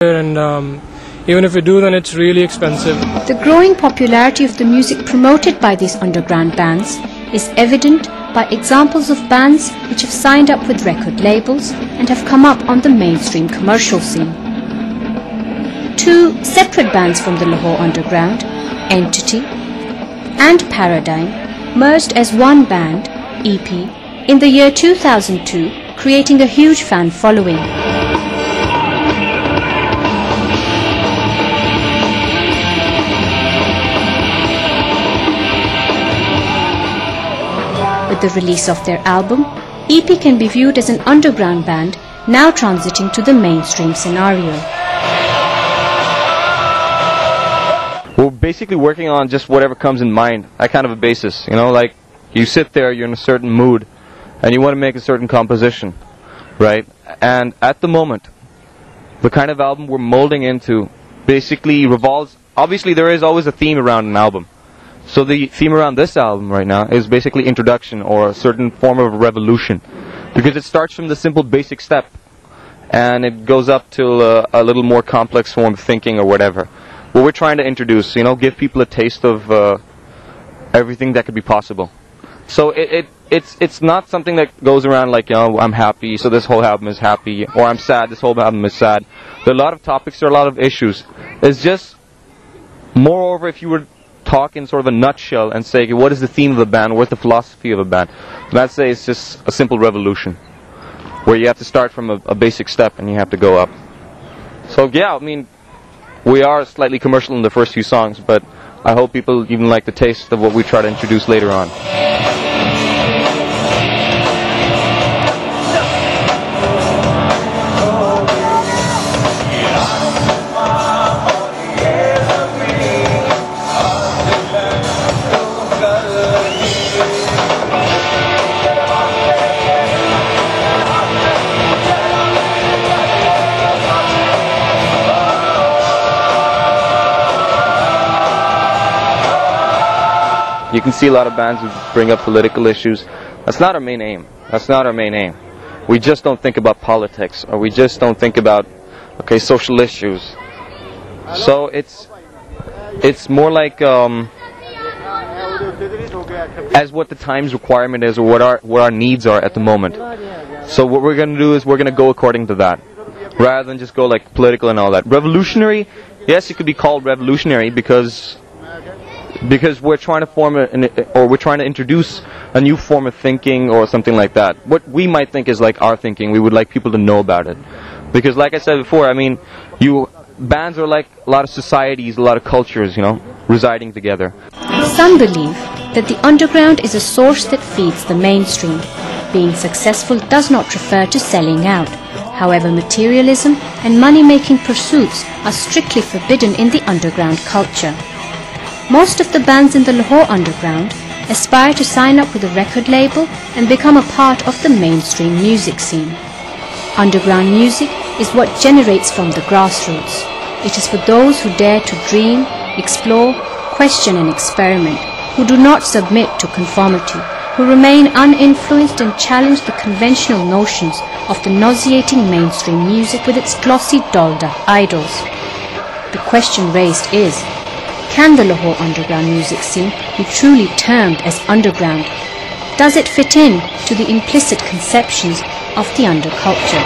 and even if we do, then it's really expensive. The growing popularity of the music promoted by these underground bands is evident by examples of bands which have signed up with record labels and have come up on the mainstream commercial scene. Two separate bands from the Lahore underground, Entity and Paradigm, merged as one band, EP, in the year 2002, creating a huge fan following. With the release of their album, EP can be viewed as an underground band now transiting to the mainstream scenario. We're basically working on just whatever comes in mind, that kind of a basis, you know, like you sit there, you're in a certain mood, and you want to make a certain composition, right? And at the moment, the kind of album we're molding into basically revolves, obviously there is always a theme around an album. So the theme around this album right now is basically introduction or a certain form of revolution, because it starts from the simple basic step and it goes up to a little more complex form of thinking or whatever. What we're trying to introduce, you know, give people a taste of everything that could be possible. So it's not something that goes around like, you know, I'm happy, so this whole album is happy, or I'm sad, this whole album is sad. There are a lot of topics, there are a lot of issues. It's just, moreover, if you were talk in sort of a nutshell and say, okay, what is the theme of the band, what's the philosophy of a band, and I'd say it's just a simple revolution, where you have to start from a basic step and you have to go up. So yeah, I mean, we are slightly commercial in the first few songs, but I hope people even like the taste of what we try to introduce later on. You can see a lot of bands who bring up political issues. That's not our main aim. That's not our main aim. We just don't think about politics, or we just don't think about, okay, social issues. So it's more like as what the time's requirement is, or what our needs are at the moment. So what we're going to do is we're going to go according to that, rather than just go like political and all that. Revolutionary, yes, it could be called revolutionary because we're trying to we're trying to introduce a new form of thinking or something like that. What we might think is like our thinking, we would like people to know about it. Because like I said before, I mean, bands are like a lot of societies, a lot of cultures, you know, residing together. Some believe that the underground is a source that feeds the mainstream. Being successful does not refer to selling out. However, materialism and money-making pursuits are strictly forbidden in the underground culture. Most of the bands in the Lahore underground aspire to sign up with a record label and become a part of the mainstream music scene. Underground music is what generates from the grassroots. It is for those who dare to dream, explore, question and experiment, who do not submit to conformity, who remain uninfluenced and challenge the conventional notions of the nauseating mainstream music with its glossy dolda idols. The question raised is, can the Lahore underground music scene be truly termed as underground? Does it fit in to the implicit conceptions of the underculture?